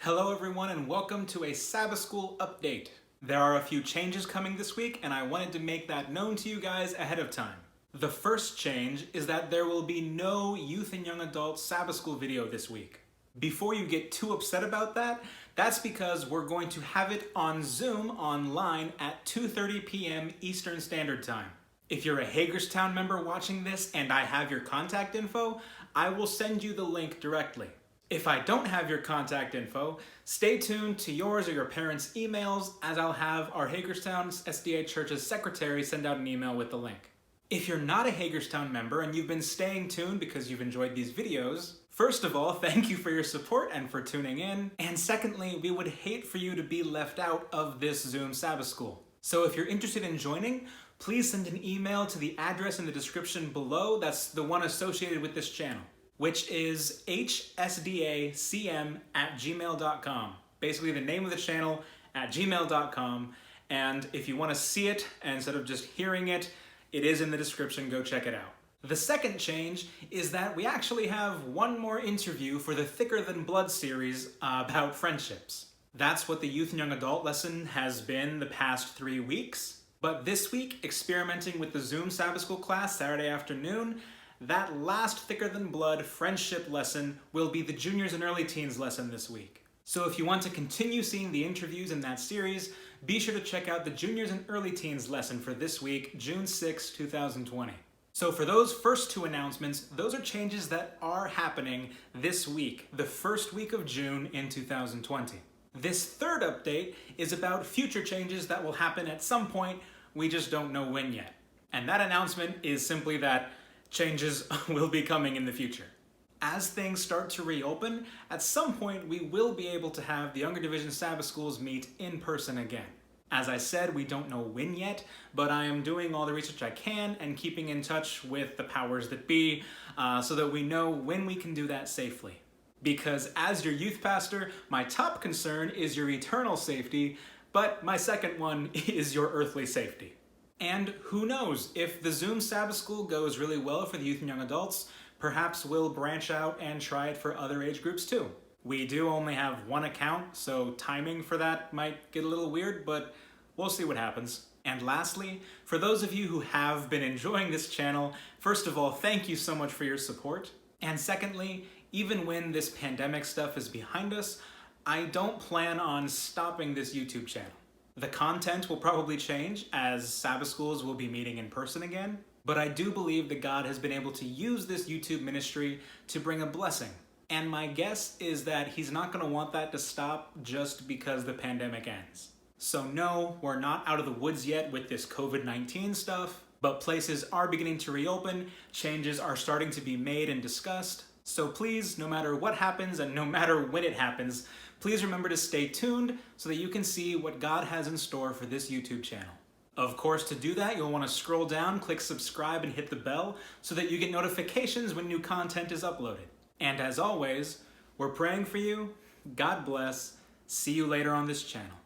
Hello everyone and welcome to a Sabbath School update. There are a few changes coming this week and I wanted to make that known to you guys ahead of time. The first change is that there will be no youth and young adult Sabbath School video this week. Before you get too upset about that, that's because we're going to have it on Zoom online at 2:30 p.m. Eastern Standard Time. If you're a Hagerstown member watching this and I have your contact info, I will send you the link directly. If I don't have your contact info, stay tuned to yours or your parents' emails as I'll have our Hagerstown SDA Church's secretary send out an email with the link. If you're not a Hagerstown member and you've been staying tuned because you've enjoyed these videos, first of all, thank you for your support and for tuning in. And secondly, we would hate for you to be left out of this Zoom Sabbath School. So if you're interested in joining, please send an email to the address in the description below. That's the one associated with this channel, which is hsdacm@gmail.com. Basically the name of the channel at gmail.com. And if you want to see it instead of just hearing it, it is in the description. Go check it out. The second change is that we actually have one more interview for the Thicker Than Blood series about friendships. That's what the youth and young adult lesson has been the past 3 weeks. But this week, experimenting with the Zoom Sabbath School class Saturday afternoon, that last Thicker Than Blood friendship lesson will be the Juniors and Earliteens lesson this week. So if you want to continue seeing the interviews in that series, be sure to check out the Juniors and Earliteens lesson for this week, June 6, 2020. So for those first two announcements, those are changes that are happening this week, the first week of June in 2020. This third update is about future changes that will happen at some point, we just don't know when yet. And that announcement is simply that changes will be coming in the future. As things start to reopen, at some point we will be able to have the Younger Division Sabbath Schools meet in person again. As I said, we don't know when yet, but I am doing all the research I can and keeping in touch with the powers that be so that we know when we can do that safely. Because as your youth pastor, my top concern is your eternal safety, but my second one is your earthly safety. And who knows, if the Zoom Sabbath School goes really well for the youth and young adults, perhaps we'll branch out and try it for other age groups too. We do only have one account, so timing for that might get a little weird, but we'll see what happens. And lastly, for those of you who have been enjoying this channel, first of all, thank you so much for your support. And secondly, even when this pandemic stuff is behind us, I don't plan on stopping this YouTube channel. The content will probably change as Sabbath schools will be meeting in person again, but I do believe that God has been able to use this YouTube ministry to bring a blessing. And my guess is that He's not going to want that to stop just because the pandemic ends. So no, we're not out of the woods yet with this COVID-19 stuff, but places are beginning to reopen, changes are starting to be made and discussed. So please, no matter what happens and no matter when it happens, please remember to stay tuned so that you can see what God has in store for this YouTube channel. Of course, to do that, you'll want to scroll down, click subscribe, and hit the bell so that you get notifications when new content is uploaded. And as always, we're praying for you. God bless. See you later on this channel.